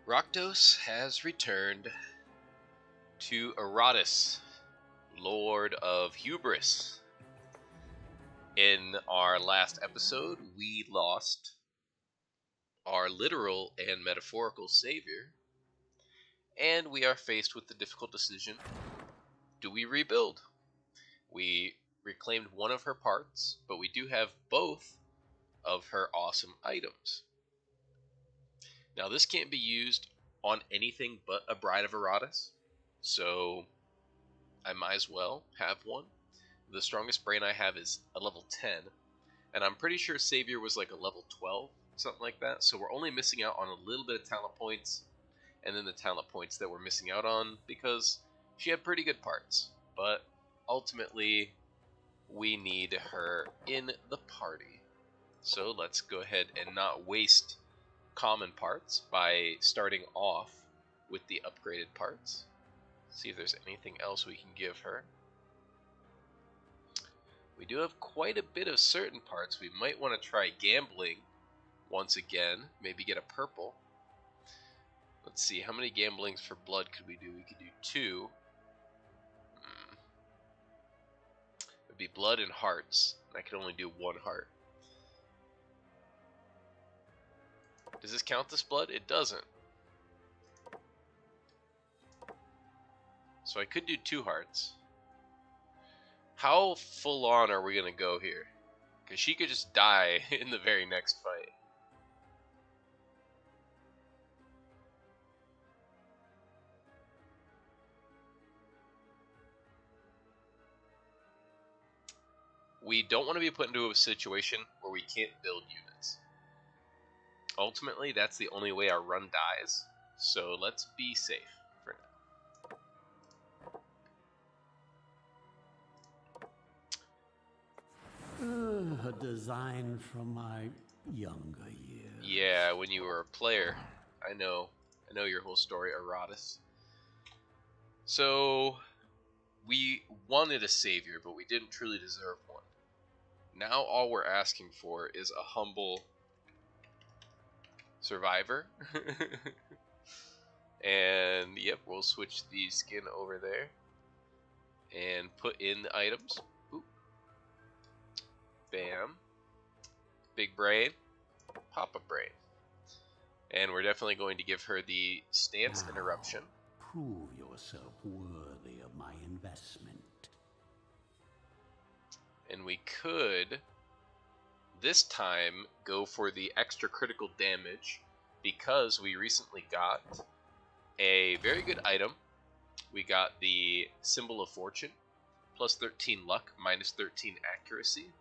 Rakdos has returned to Iratus, Lord of Hubris. In our last episode, we lost our literal and metaphorical savior, and we are faced with the difficult decision: do we rebuild? We reclaimed one of her parts, but we do have both of her awesome items. Now, this can't be used on anything but a Bride of Iratus, so I might as well have one. The strongest brain I have is a level 10, and I'm pretty sure Savior was like a level 12, something like that, so we're only missing out on a little bit of talent points, and then the talent points that we're missing out on because she had pretty good parts, but ultimately we need her in the party. So let's go ahead and not waste common parts by starting off with the upgraded parts. See if there's anything else we can give her. We do have quite a bit of certain parts. We might want to try gambling once again, maybe get a purple. Let's see, how many gamblings for blood could we do? We could do 2. It would be blood and hearts. I could only do 1 heart. Does this count this blood? It doesn't. So I could do 2 hearts. How full on are we going to go here? Because she could just die in the very next fight. We don't want to be put into a situation where we can't build units. Ultimately, that's the only way our run dies. So let's be safe for now. A design from my younger years. Yeah, when you were a player. I know your whole story, Iratus. So we wanted a savior, but we didn't truly deserve one. Now all we're asking for is a humble survivor. And yep, we'll switch the skin over there and put in the items. Oop. Bam. Big brain. Papa brain. And we're definitely going to give her the stance now, interruption. Prove yourself worthy of my investment. And we could this time go for the extra critical damage because we recently got a very good item. We got the Symbol of Fortune, plus 13 luck, minus 13 accuracy.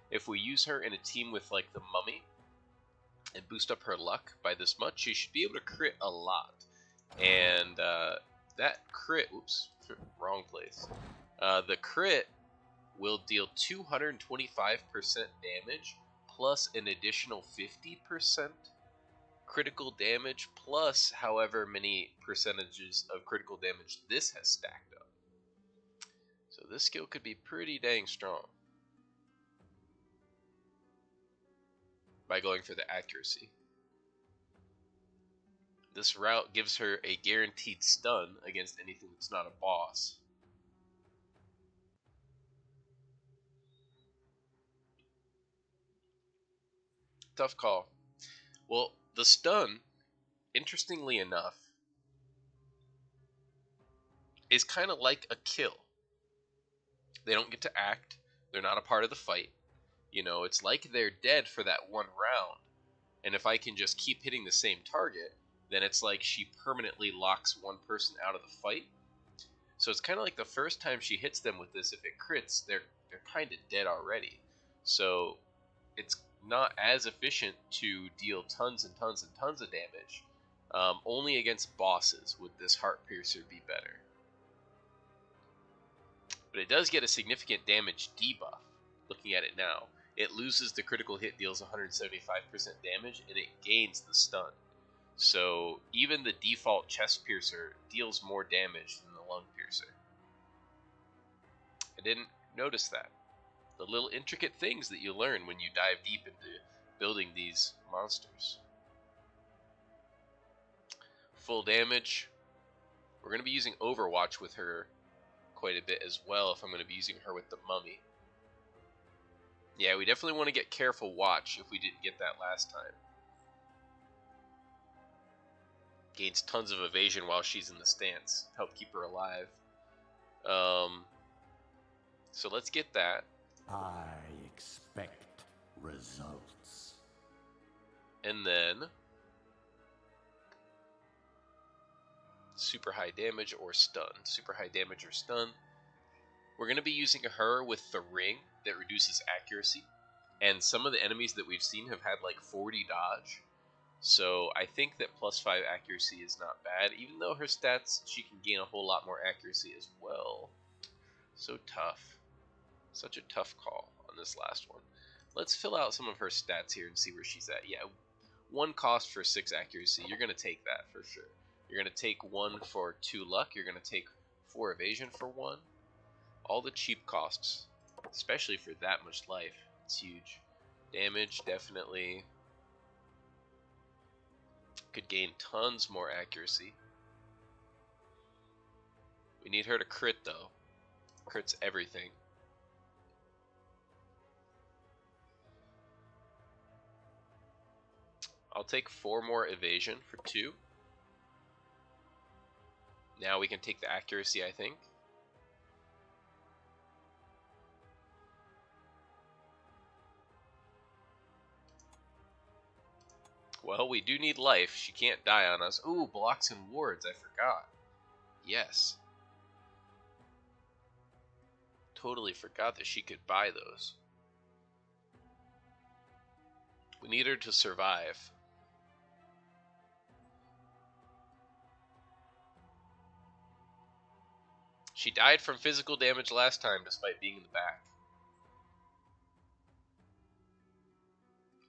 If we use her in a team with like the Mummy and boost up her luck by this much, she should be able to crit a lot. And that crit, oops, wrong place. The crit will deal 225% damage plus an additional 50% critical damage plus however many percentages of critical damage this has stacked up. So this skill could be pretty dang strong by going for the accuracy. This route gives her a guaranteed stun against anything that's not a boss. Tough call. Well, the stun, interestingly enough, is kind of like a kill. They don't get to act. They're not a part of the fight. You know, it's like they're dead for that 1 round. And if I can just keep hitting the same target, then it's like she permanently locks one person out of the fight. So it's kind of like the first time she hits them with this, if it crits, they're kind of dead already. So it's not as efficient to deal tons and tons and tons of damage. Only against bosses would this Heart Piercer be better. But it does get a significant damage debuff, looking at it now. It loses the critical hit, deals 175% damage, and it gains the stun. So even the default Chest Piercer deals more damage than the Lung Piercer. I didn't notice that. The little intricate things that you learn when you dive deep into building these monsters. full damage. We're going to be using Overwatch with her quite a bit as well if I'm going to be using her with the mummy. Yeah, we definitely want to get careful watch if we didn't get that last time. Gains tons of evasion while she's in the stance. Help keep her alive. So let's get that. I expect results. And then super high damage or stun. Super high damage or stun. We're going to be using her with the ring that reduces accuracy. And some of the enemies that we've seen have had like 40 dodge. So I think that +5 accuracy is not bad. Even though her stats, she can gain a whole lot more accuracy as well. So tough. Such a tough call on this last one. Let's fill out some of her stats here and see where she's at. Yeah, 1 cost for 6 accuracy. You're going to take that for sure. You're going to take 1 for 2 luck. You're going to take 4 evasion for 1. All the cheap costs, especially for that much life. It's huge. Damage, definitely. Could gain tons more accuracy. We need her to crit though. Crits everything. I'll take 4 more evasion for 2. Now we can take the accuracy, I think. Well, we do need life. She can't die on us. Ooh, blocks and wards. I forgot. Yes. Totally forgot that she could buy those. We need her to survive. She died from physical damage last time despite being in the back.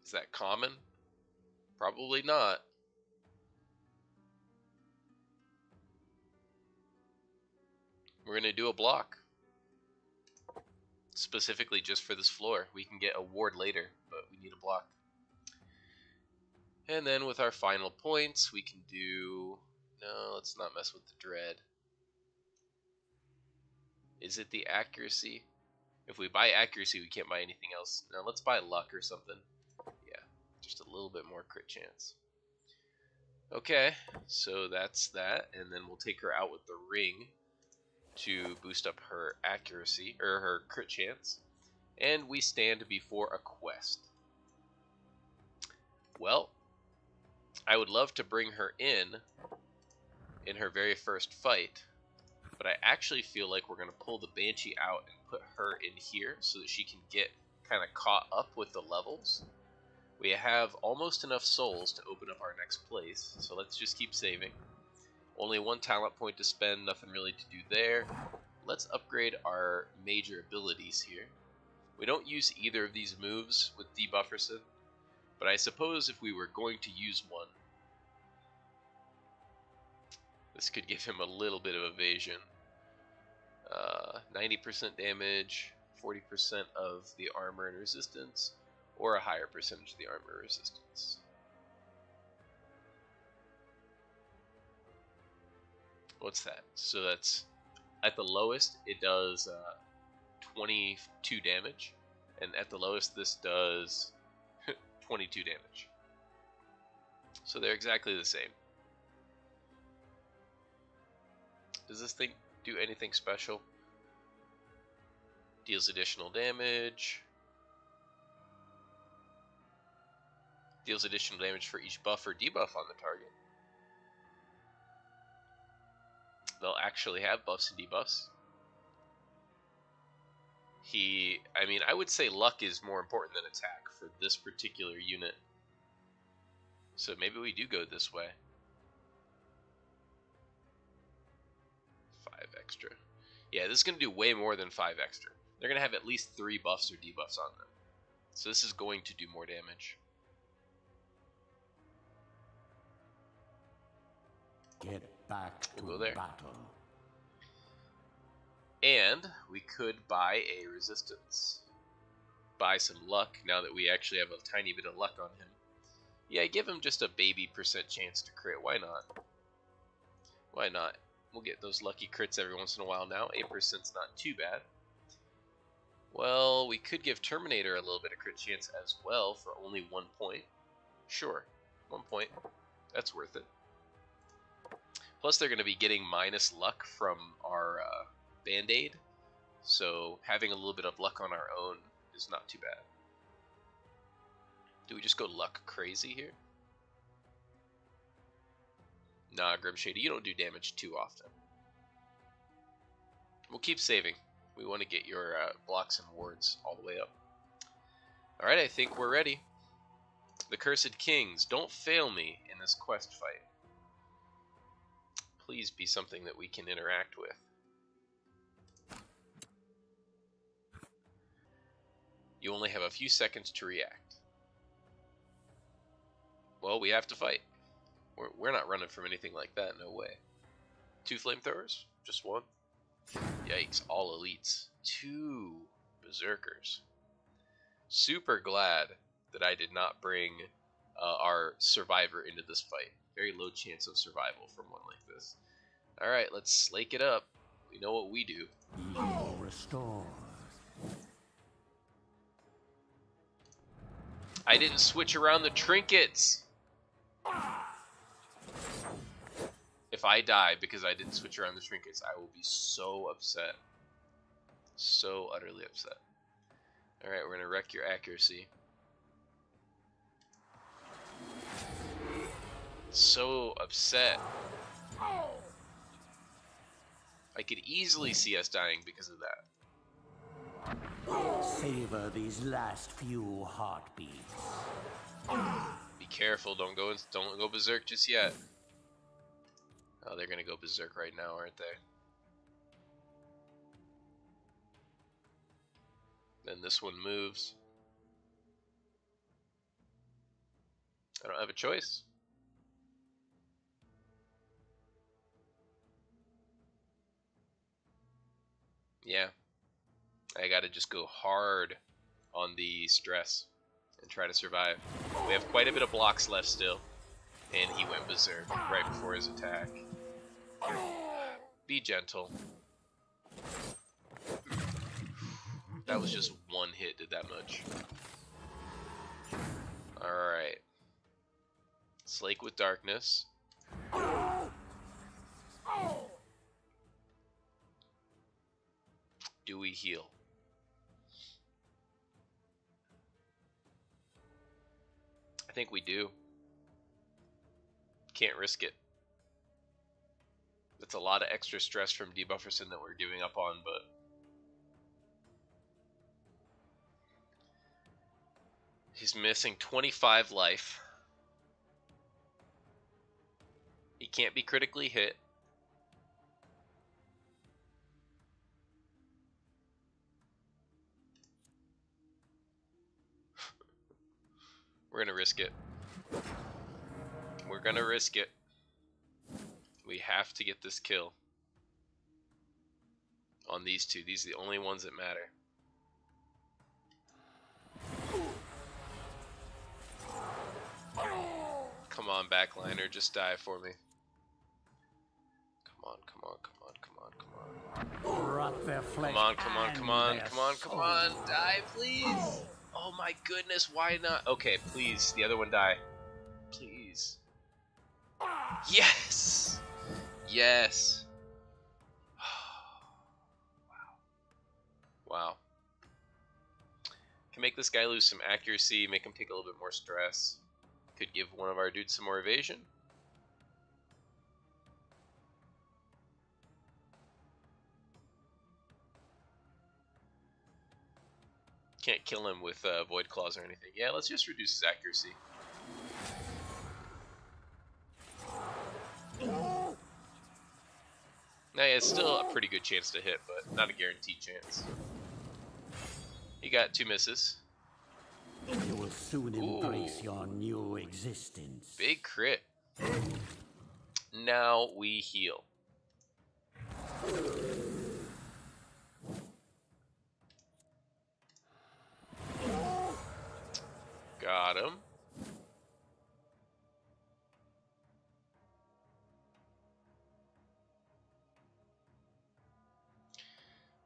Is that common? Probably not. We're going to do a block. Specifically just for this floor. We can get a ward later, but we need a block. And then with our final points, we can do... No, let's not mess with the dread. Is it the accuracy? If we buy accuracy, we can't buy anything else. Now let's buy luck or something. Yeah, just a little bit more crit chance. Okay, so that's that. And then we'll take her out with the ring to boost up her accuracy, or her crit chance. And we stand before a quest. Well, I would love to bring her in her very first fight, but I actually feel like we're going to pull the Banshee out and put her in here so that she can get kind of caught up with the levels. We have almost enough souls to open up our next place, so let's just keep saving. Only 1 talent point to spend, nothing really to do there. Let's upgrade our major abilities here. We don't use either of these moves with Debufferson, but I suppose if we were going to use one, this could give him a little bit of evasion. 90% damage, 40% of the armor and resistance, or a higher percentage of the armor resistance. What's that? So that's at the lowest it does 22 damage, and at the lowest this does 22 damage. So they're exactly the same. Does this thing do anything special? Deals additional damage. Deals additional damage for each buff or debuff on the target. They'll actually have buffs and debuffs. I mean, I would say luck is more important than attack for this particular unit. So maybe we do go this way. 5 extra. Yeah, this is going to do way more than 5 extra. They're going to have at least 3 buffs or debuffs on them. So this is going to do more damage. Get back to We'll go there. battle. And we could buy a resistance. Buy some luck now that we actually have a tiny bit of luck on him. Yeah, give him just a baby % chance to crit. Why not? Why not? We'll get those lucky crits every once in a while now. 8%'s not too bad. Well, we could give Terminator a little bit of crit chance as well for only 1 point. Sure, 1 point. That's worth it. Plus, they're going to be getting minus luck from our Band-Aid. So having a little bit of luck on our own is not too bad. Do we just go luck crazy here? Nah, Grim Shady, you don't do damage too often. We'll keep saving. We want to get your blocks and wards all the way up. Alright, I think we're ready. The Cursed Kings, don't fail me in this quest fight. Please be something that we can interact with. You only have a few seconds to react. Well, we have to fight. We're not running from anything like that, no way. 2 flamethrowers? Just 1? Yikes, all elites. 2 berserkers. Super glad that I did not bring our survivor into this fight. Very low chance of survival from one like this. Alright, let's slake it up. We know what we do. Evil restore. I didn't switch around the trinkets! If I die because I didn't switch around the trinkets, I will be so upset. So utterly upset. Alright, we're gonna wreck your accuracy. So upset. I could easily see us dying because of that. Savor these last few heartbeats. Be careful, don't go berserk just yet. Oh, they're gonna go berserk right now, aren't they? Then this one moves. I don't have a choice. Yeah. I gotta just go hard on the stress and try to survive. We have quite a bit of blocks left still. And he went berserk right before his attack. Be gentle. That was just 1 hit, did that much. Alright. Slake with darkness. Do we heal? I think we do. Can't risk it. That's a lot of extra stress from Debufferson that we're giving up on, but he's missing 25 life. He can't be critically hit. We're gonna risk it. We're gonna risk it. We have to get this kill on these 2. These are the only ones that matter. Come on, backliner, just die for me. Come on, come on, come on, come on, come on. Rot their flesh. Come on, come on, come on, come on, come on. Die, please. Oh my goodness, why not? Okay, please, the other one die. Please. Yes! Yes! Wow. Wow. Can make this guy lose some accuracy, make him take a little bit more stress. Could give one of our dudes some more evasion. Can't kill him with Void Claws or anything. Yeah, let's just reduce his accuracy. Now, yeah, it's still a pretty good chance to hit, but not a guaranteed chance. He got 2 misses. You will soon embrace your new existence. Big crit. Now we heal. Got him.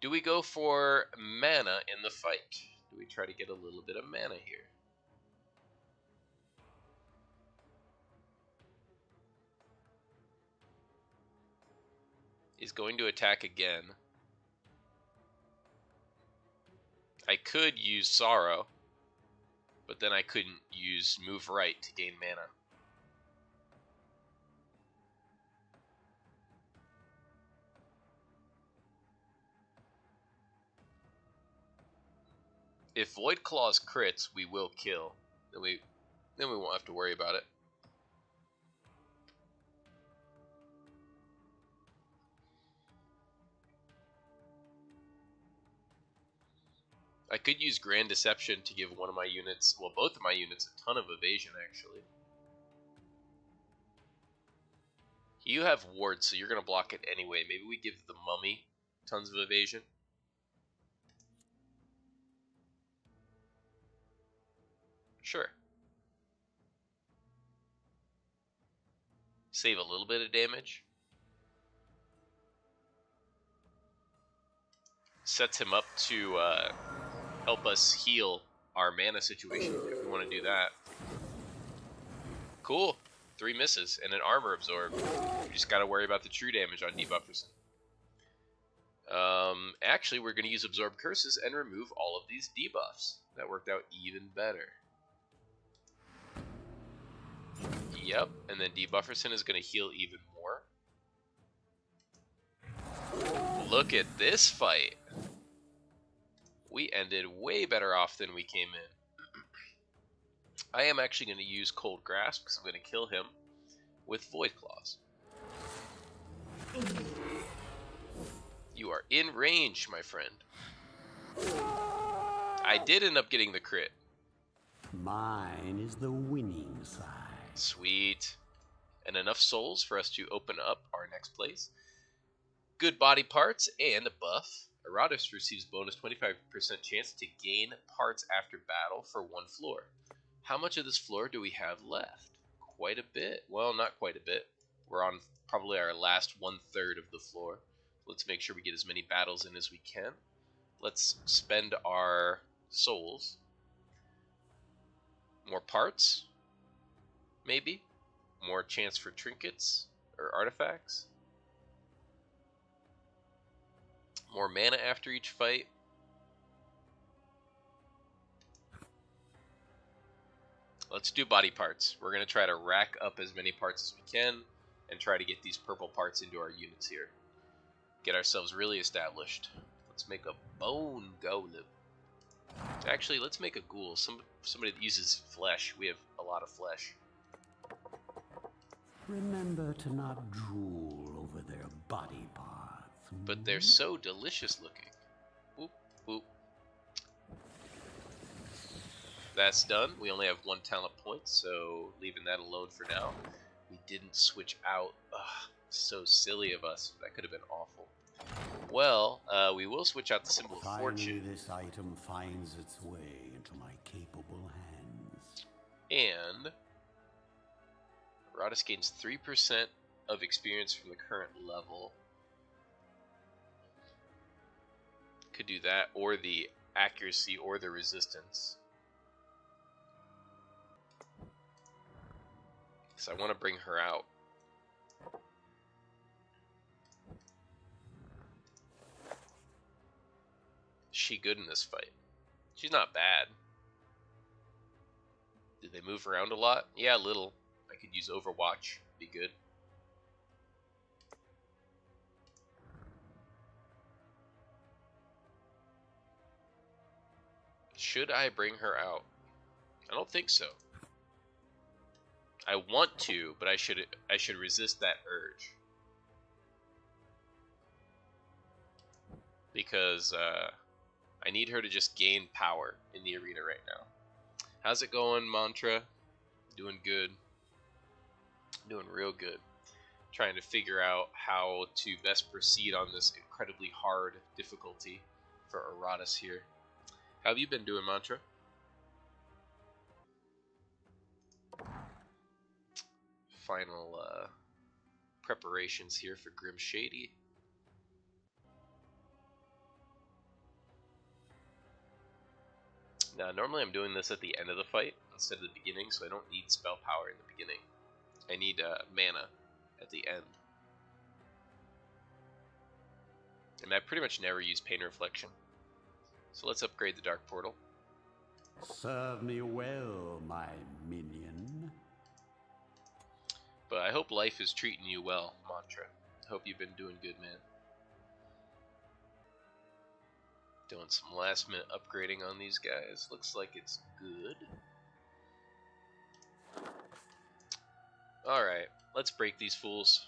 Do we go for mana in the fight? Do we try to get a little bit of mana here? He's going to attack again. I could use Sorrow, but then I couldn't use Move Right to gain mana. If Void Claws crits, we will kill. Then we won't have to worry about it. I could use Grand Deception to give one of my units, well, both of my units, a ton of evasion, actually. You have wards, so you're going to block it anyway. Maybe we give the Mummy tons of evasion. Sure. Save a little bit of damage. Sets him up to help us heal our mana situation if we want to do that. Cool. 3 misses and an armor absorb. We just got to worry about the true damage on Debufferson. Actually, we're going to use Absorb Curses and remove all of these debuffs. That worked out even better. Yep, and then Debufferson is going to heal even more. Look at this fight. We ended way better off than we came in. I am actually going to use Cold Grasp because I'm going to kill him with Void Claws. You are in range, my friend. I did end up getting the crit. Mine is the winning side. Sweet. And enough souls for us to open up our next place. Good body parts and a buff. Iratus receives bonus 25% chance to gain parts after battle for 1 floor. How much of this floor do we have left? Quite a bit. Well, not quite a bit. We're on probably our last 1/3 of the floor. Let's make sure we get as many battles in as we can. Let's spend our souls. More parts? Maybe? More chance for trinkets or artifacts? More mana after each fight. Let's do body parts. We're going to try to rack up as many parts as we can and try to get these purple parts into our units here. Get ourselves really established. Let's make a bone golem. Actually, let's make a ghoul. Somebody that uses flesh. We have a lot of flesh. Remember to not drool over their body parts. But they're so delicious looking. Boop, boop. That's done. We only have 1 talent point, so leaving that alone for now. We didn't switch out. Ugh, so silly of us. That could have been awful. Well, we will switch out the symbol of fortune. This item finds its way into my capable hands. And Iratus gains 3% of experience from the current level. Could do that, or the accuracy, or the resistance. So I want to bring her out. Is she good in this fight? She's not bad. Did they move around a lot? Yeah, a little. I could use Overwatch. Be good. Should I bring her out? I don't think so. I want to, but I should resist that urge. Because I need her to just gain power in the arena right now. How's it going, Mantra? Doing good. Doing real good. Trying to figure out how to best proceed on this incredibly hard difficulty for Iratus here. How have you been doing, Mantra? Final preparations here for Grim Shady. Now, normally I'm doing this at the end of the fight instead of the beginning, so I don't need spell power in the beginning. I need mana at the end. And I pretty much never use Pain Reflection. So let's upgrade the Dark Portal. Serve me well, my minion. But I hope life is treating you well, Mantra. I hope you've been doing good, man. Doing some last minute upgrading on these guys. Looks like it's good. Alright, let's break these fools.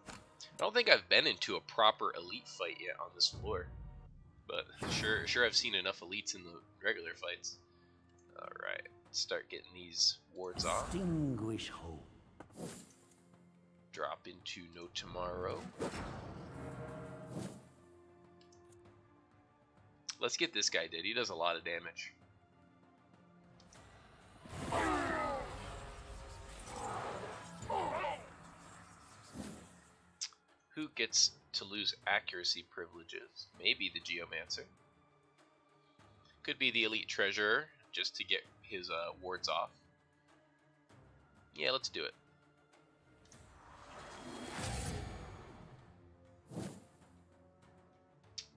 I don't think I've been into a proper elite fight yet on this floor. But sure I've seen enough elites in the regular fights. Alright, let's start getting these wards off. Extinguish hope. Drop into No Tomorrow. Let's get this guy dead. He does a lot of damage. Who gets to lose accuracy privileges? Maybe the Geomancer. Could be the Elite Treasurer, just to get his wards off. Yeah, let's do it.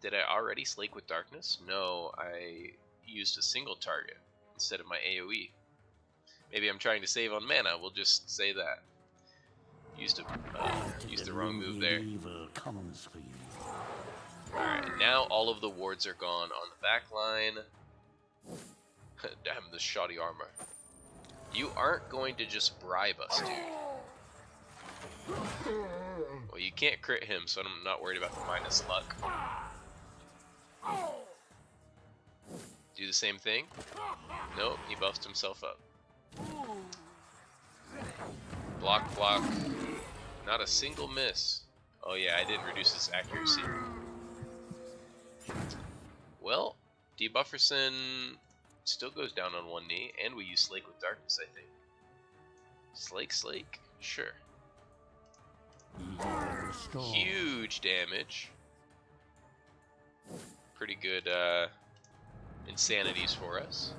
Did I already Slake with Darkness? No, I used a single target instead of my AoE. Maybe I'm trying to save on mana, we'll just say that. Used the wrong move there. Alright, now all of the wards are gone on the back line. Damn, this shoddy armor. You aren't going to just bribe us, dude. Well, you can't crit him, so I'm not worried about the minus luck. Do the same thing? Nope, he buffed himself up. Block, block. Not a single miss. Oh yeah, I didn't reduce his accuracy. Well, Debufferson still goes down on one knee, and we use Slake with Darkness, I think. Slake? Sure. Huge damage. Pretty good insanities for us.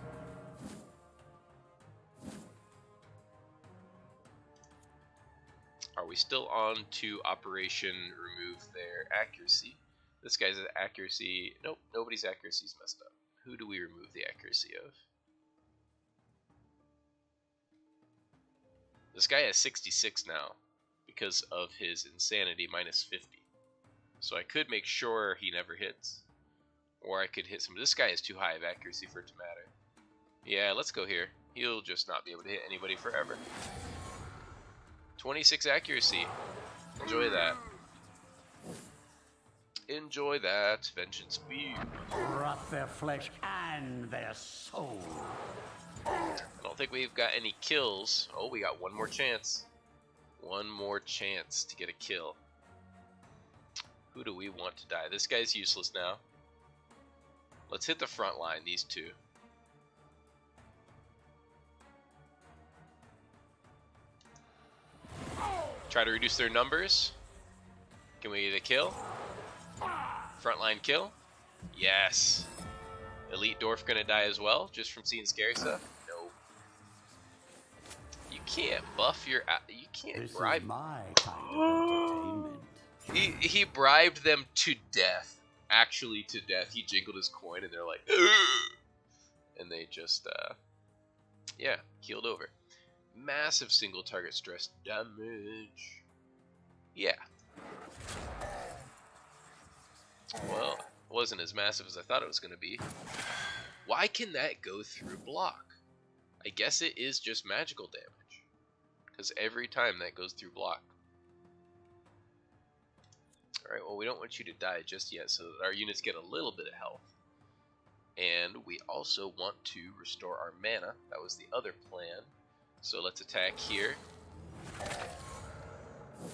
Are we still on to Operation Remove their accuracy? This guy's accuracy... Nope, nobody's accuracy's messed up. Who do we remove the accuracy of? This guy has 66 now because of his insanity minus 50. So I could make sure he never hits. Or I could hit some... This guy has too high of accuracy for it to matter. Yeah, let's go here. He'll just not be able to hit anybody forever. 26 accuracy. Enjoy that. Enjoy that. Vengeance be. Rot their flesh and their soul. I don't think we've got any kills. Oh, we got one more chance. One more chance to get a kill. Who do we want to die? This guy's useless now. Let's hit the front line, these two. Try to reduce their numbers. Can we get a kill? Frontline kill? Yes. Elite Dwarf gonna die as well, just from seeing scary stuff? No. You can't buff your... You can't bribe... This is my kind of entertainment. He bribed them to death. Actually to death. He jingled his coin and they're like... Ugh! And they just, yeah, keeled over. Massive single target stress damage. Yeah. Well, it wasn't as massive as I thought it was going to be. Why can that go through block? I guess it is just magical damage. Because every time that goes through block. Alright, well we don't want you to die just yet so that our units get a little bit of health. And we also want to restore our mana. That was the other plan. So let's attack here.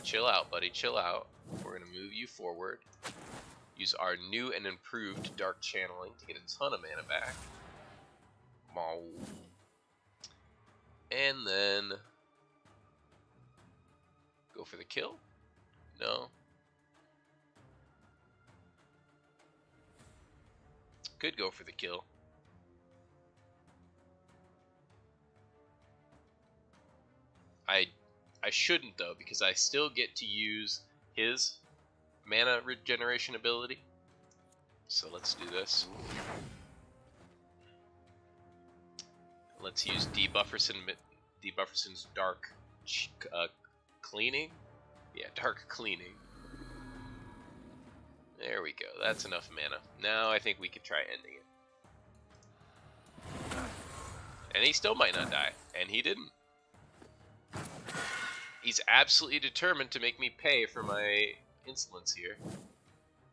Chill out, buddy, chill out. We're going to move you forward. Use our new and improved Dark Channeling to get a ton of mana back. And then... go for the kill? No. Could go for the kill. I shouldn't though, because I still get to use his mana regeneration ability. So let's do this. Let's use Debufferson's dark cleaning. Yeah, dark cleaning. There we go. That's enough mana. Now I think we can try ending it. And he still might not die. And he didn't. He's absolutely determined to make me pay for my insolence here.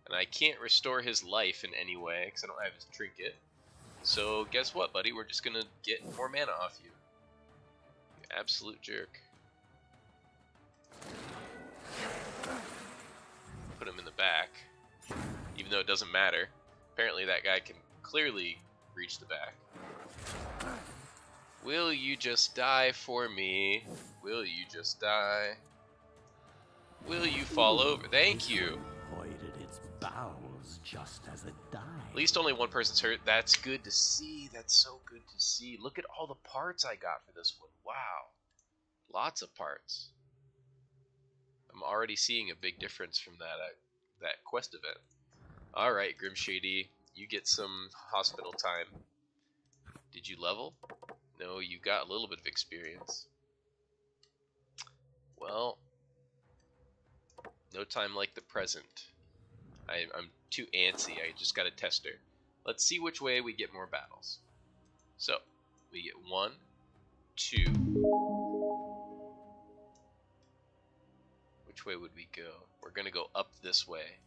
And I can't restore his life in any way because I don't have his trinket. So guess what, buddy? We're just going to get more mana off you. You absolute jerk. Put him in the back. Even though it doesn't matter. Apparently that guy can clearly reach the back. Will you just die for me? Will you just die? Will you fall over? Thank you. Voided its bowels just as it died. At least only one person's hurt. That's good to see. That's so good to see. Look at all the parts I got for this one. Wow. Lots of parts. I'm already seeing a big difference from that quest event. Alright, Grim Shady. You get some hospital time. Did you level? No, you got a little bit of experience. Well, no time like the present. I'm too antsy. I just got a tester. Let's see which way we get more battles. So, we get 1, 2. Which way would we go? We're going to go up this way.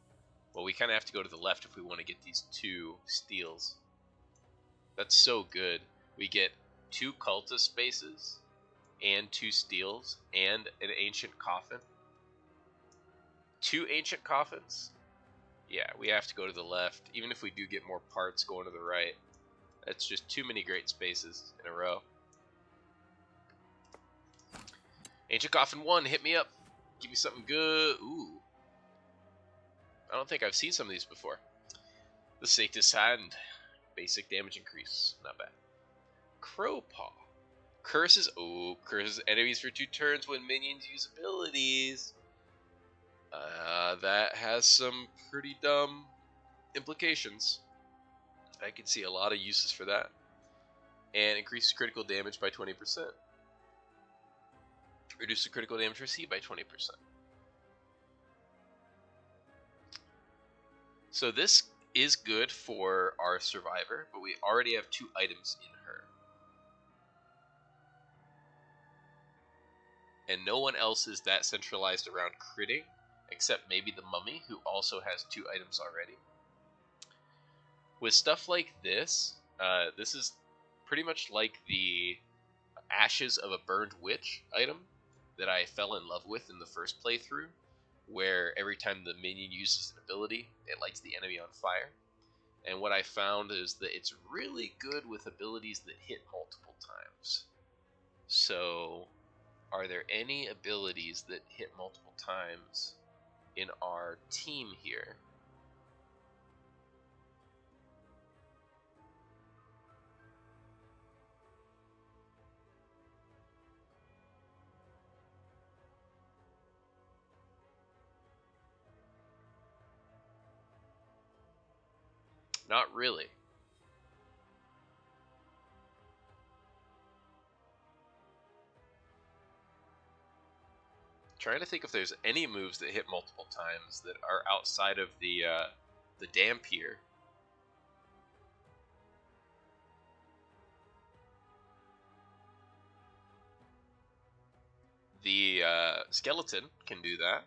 Well, we kind of have to go to the left if we want to get these 2 steals. That's so good. We get 2 cultist spaces, and 2 steals, and an ancient coffin. 2 ancient coffins? Yeah, we have to go to the left, even if we do get more parts going to the right. That's just too many great spaces in a row. Ancient Coffin 1, hit me up. Give me something good. Ooh. I don't think I've seen some of these before. The Sanctus Hand. Basic damage increase. Not bad. Crowpaw. Curses. Oh, curses enemies for 2 turns when minions use abilities. That has some pretty dumb implications. I can see a lot of uses for that. And increases critical damage by 20%. Reduces the critical damage received by 20%. So this is good for our survivor, but we already have 2 items in her. And no one else is that centralized around critting, except maybe the mummy, who also has 2 items already. With stuff like this, this is pretty much like the Ashes of a Burned Witch item that I fell in love with in the first playthrough, where every time the minion uses an ability, it lights the enemy on fire. And what I found is that it's really good with abilities that hit multiple times. So, are there any abilities that hit multiple times in our team here? Not really. Trying to think if there's any moves that hit multiple times that are outside of the Dampier. The Skeleton can do that.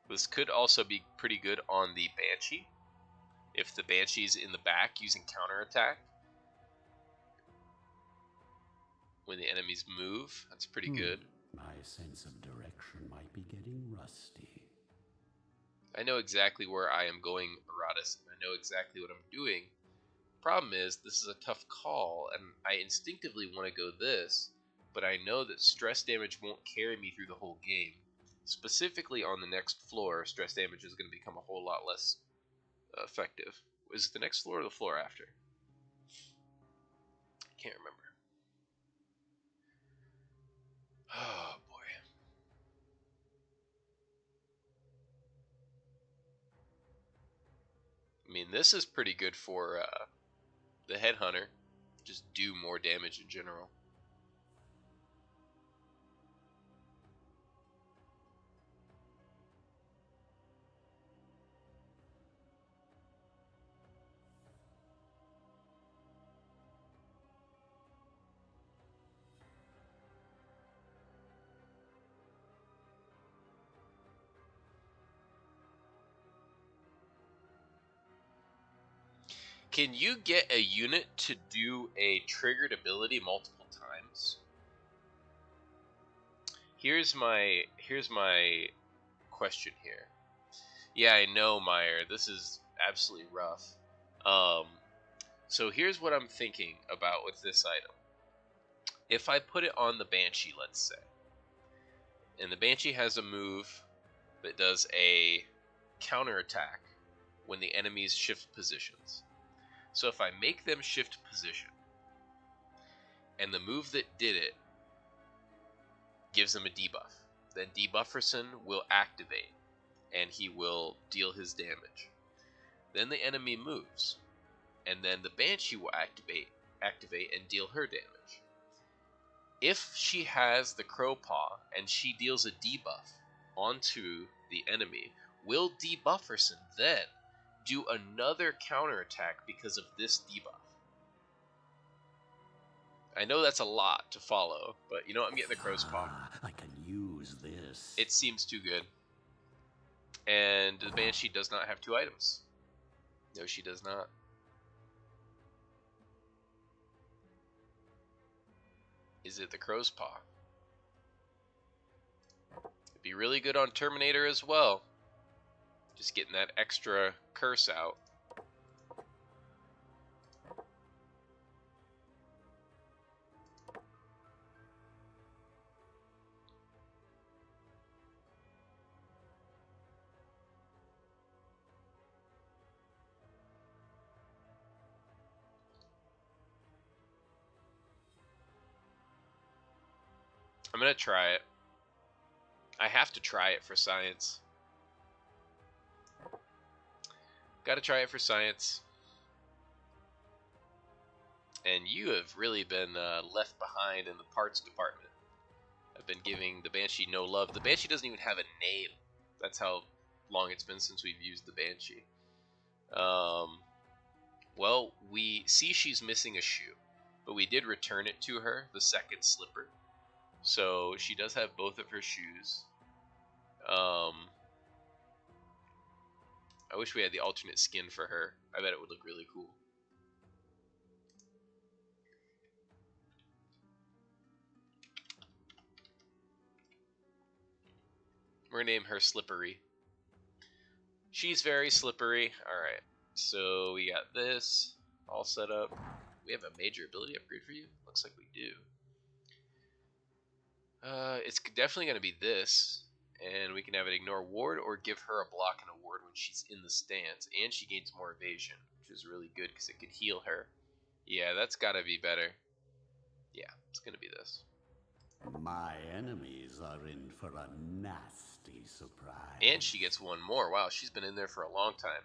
This could also be pretty good on the Banshee. If the Banshee's in the back using counterattack. When the enemies move, that's pretty good. My sense of direction might be getting rusty. I know exactly where I am going, Iratus, and I know exactly what I'm doing. Problem is, this is a tough call, and I instinctively want to go this, but I know that stress damage won't carry me through the whole game. Specifically on the next floor, stress damage is going to become a whole lot less effective. Is it the next floor or the floor after? Can't remember. Oh boy. I mean, this is pretty good for the headhunter. Just do more damage in general. Can you get a unit to do a triggered ability multiple times? Here's my question here. Yeah, I know, Meyer. This is absolutely rough. So here's what I'm thinking about with this item. If I put it on the Banshee, let's say, and the Banshee has a move that does a counterattack when the enemies shift positions. So if I make them shift position, and the move that did it gives them a debuff, then Debufferson will activate, and he will deal his damage. Then the enemy moves, and then the Banshee will activate and deal her damage. If she has the Crow Paw and she deals a debuff onto the enemy, will Debufferson then do another counterattack because of this debuff? I know that's a lot to follow, but you know what? I'm getting the Crow's Paw. I can use this. It seems too good. And the Banshee does not have 2 items. No, she does not. Is it the Crow's Paw? It'd be really good on Terminator as well. Just getting that extra curse out. I'm gonna try it. I have to try it for science. Gotta try it for science. And you have really been left behind in the parts department. I've been giving the Banshee no love. The Banshee doesn't even have a name. That's how long it's been since we've used the Banshee. Well, we see she's missing a shoe, but we did return it to her, the second slipper. So she does have both of her shoes. I wish we had the alternate skin for her. I bet it would look really cool. We're gonna name her Slippery. She's very slippery. Alright, so we got this all set up. We have a major ability upgrade for you? Looks like we do. It's definitely going to be this, and we can have it ignore ward or give her a block and a ward when she's in the stance, and she gains more evasion, which is really good because it could heal her. Yeah, that's got to be better. Yeah, it's going to be this. My enemies are in for a nasty surprise. And she gets one more. Wow, she's been in there for a long time.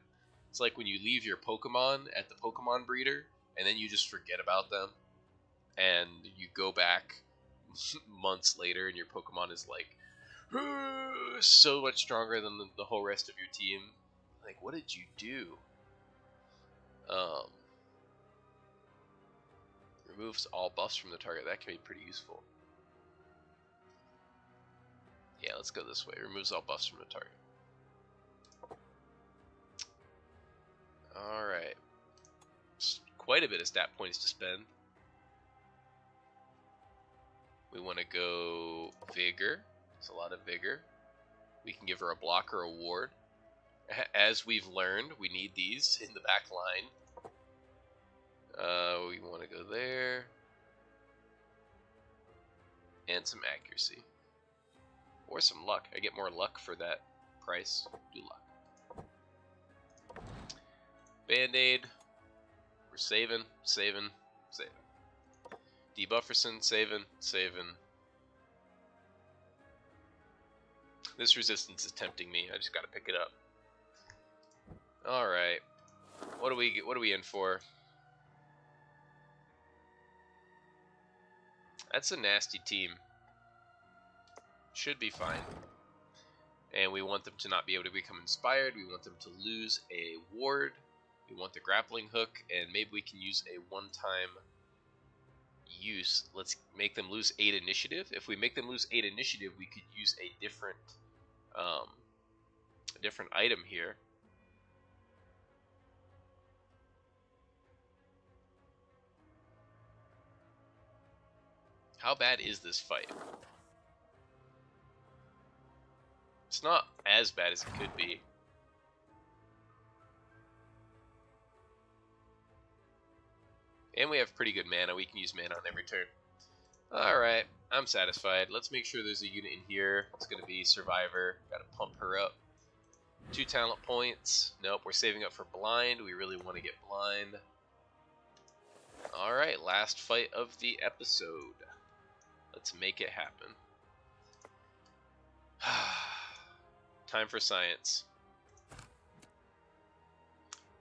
It's like when you leave your Pokemon at the Pokemon breeder, and then you just forget about them, and you go back months later, and your Pokemon is like so much stronger than the whole rest of your team. Like, what did you do? Removes all buffs from the target. That can be pretty useful. Yeah, let's go this way. Removes all buffs from the target. Alright. Quite a bit of stat points to spend. We want to go Vigor. It's a lot of Vigor. We can give her a block or a ward. As we've learned, we need these in the back line. We want to go there. And some accuracy. Or some luck. I get more luck for that price. Do luck. Band-Aid. We're saving. Debufferson, saving. This resistance is tempting me. I just gotta pick it up. Alright. What are we in for? That's a nasty team. Should be fine. And we want them to not be able to become inspired. We want them to lose a ward. We want the grappling hook, and maybe we can use a one-time use. Let's make them lose 8 initiative. If we make them lose 8 initiative, we could use a different item here. How bad is this fight? It's not as bad as it could be. And we have pretty good mana. We can use mana on every turn. Alright, I'm satisfied. Let's make sure there's a unit in here. It's going to be Survivor. Got to pump her up. 2 talent points. Nope, we're saving up for Blind. We really want to get Blind. Alright, last fight of the episode. Let's make it happen. Time for science.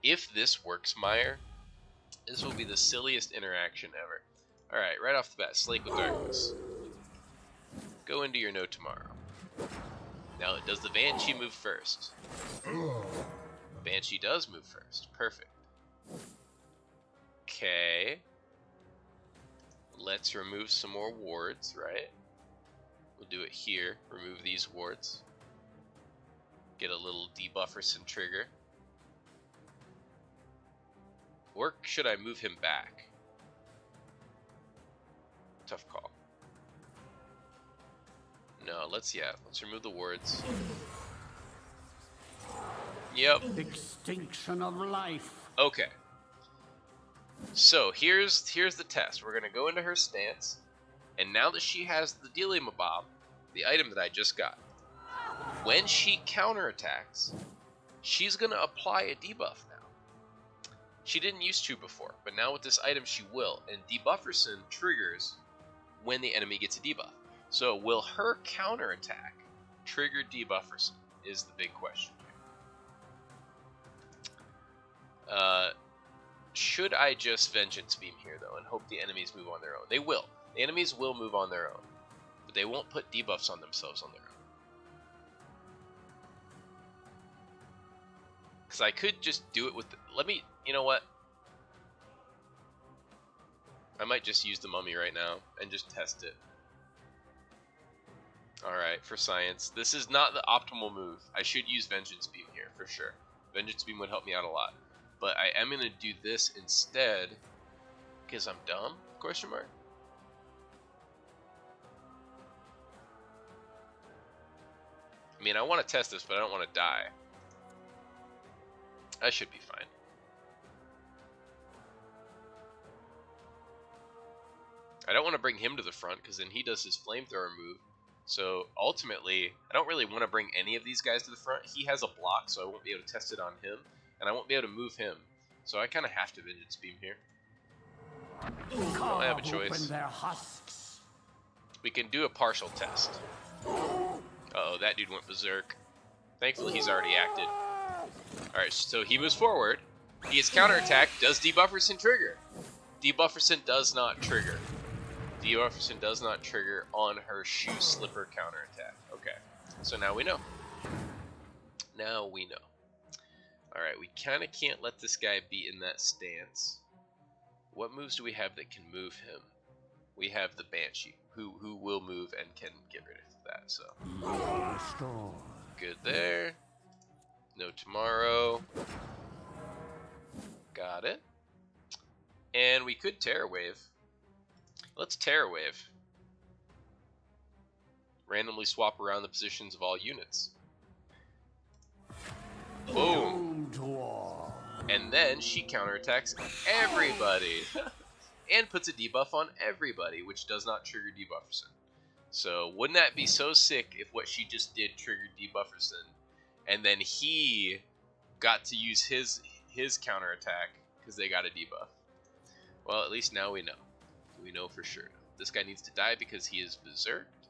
If this works, Meyer, this will be the silliest interaction ever. Alright, right off the bat, Slake with Darkness. Go into your no tomorrow. Now, does the Banshee move first? Banshee does move first. Perfect. Okay. Let's remove some more wards, right? We'll do it here. Remove these wards. Get a little debufferson trigger. Or should I move him back? Tough call. No, let's remove the wards. Yep. Extinction of life. Okay. So here's the test. We're gonna go into her stance, and now that she has the Dealimabob, the item that I just got, when she counterattacks, she's gonna apply a debuff now. She didn't used to before, but now with this item she will, and Debufferson triggers when the enemy gets a debuff. So will her counterattack trigger Debufferson is the big question here. Should I just Vengeance Beam here, though, and hope the enemies move on their own? They will. The enemies will move on their own, but they won't put debuffs on themselves on their own. Because I could just do it with... you know what? I might just use the Mummy right now and just test it. Alright, for science. This is not the optimal move. I should use Vengeance Beam here, for sure. Vengeance Beam would help me out a lot. But I am going to do this instead, because I'm dumb, question mark? I mean, I want to test this, but I don't want to die. I should be fine. I don't want to bring him to the front, because then he does his flamethrower move. So, ultimately, I don't really want to bring any of these guys to the front. He has a block, so I won't be able to test it on him. And I won't be able to move him. So I kind of have to Vengeance Beam here. I have a choice. We can do a partial test. Uh-oh, that dude went berserk. Thankfully, he's already acted. Alright, so he moves forward. He is counterattacked. Does Debufferson trigger? Debufferson does not trigger. Debufferson does not trigger on her Shoe Slipper counterattack. Okay, so now we know. Now we know. Alright, we kind of can't let this guy be in that stance. What moves do we have that can move him? We have the Banshee, who will move and can get rid of that, so. Good there. No tomorrow. Got it. And we could Terror Wave. Let's Terror Wave. Randomly swap around the positions of all units. Boom. And then she counterattacks everybody. And puts a debuff on everybody, which does not trigger Debufferson. So wouldn't that be so sick if what she just did triggered Debufferson, and then he got to use his counterattack because they got a debuff? Well, at least now we know. We know for sure. This guy needs to die because he is berserked.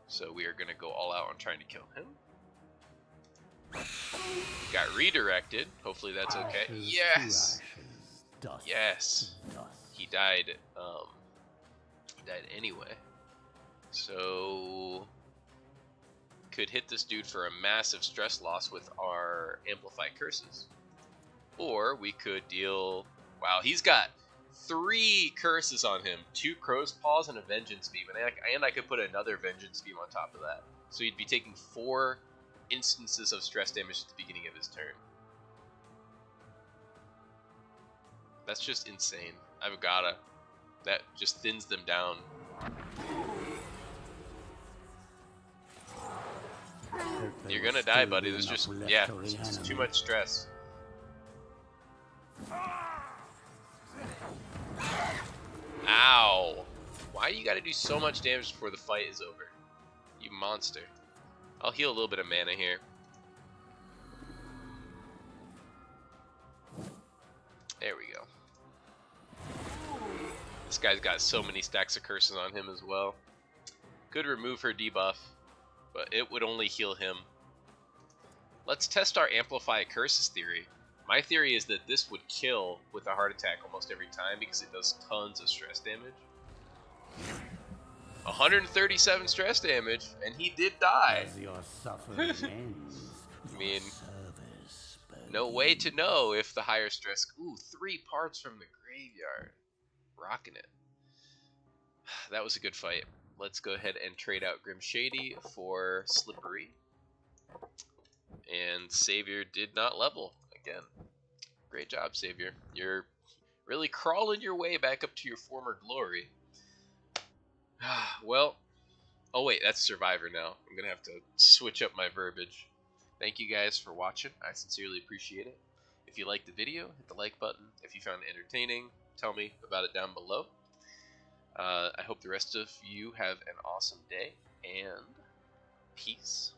So we are going to go all out on trying to kill him. Got redirected. Hopefully that's okay. Yes! Yes! He died. He died anyway. So could hit this dude for a massive stress loss with our Amplify Curses. Or we could deal... Wow, he's got 3 curses on him. 2 Crow's Paws and a Vengeance Beam. And I could put another Vengeance Beam on top of that. So he'd be taking 4 instances of stress damage at the beginning of his turn. That's just insane. I've gotta. That just thins them down. You're gonna die, buddy. There's just, yeah, it's too much stress. Ow! Why you gotta do so much damage before the fight is over? You monster. I'll heal a little bit of mana here. There we go. This guy's got so many stacks of curses on him as well. Could remove her debuff, but it would only heal him. Let's test our Amplify Curses theory. My theory is that this would kill with a heart attack almost every time because it does tons of stress damage. 137 stress damage, and he did die. I mean, no way to know if the higher stress... Ooh, 3 parts from the graveyard. Rocking it. That was a good fight. Let's go ahead and trade out Grim Shady for Slippery. And Savior did not level again. Great job, Savior. You're really crawling your way back up to your former glory. Well, oh wait, that's Survivor now. I'm gonna have to switch up my verbiage. Thank you guys for watching. I sincerely appreciate it. If you liked the video, hit the like button. If you found it entertaining, tell me about it down below. I hope the rest of you have an awesome day, and peace.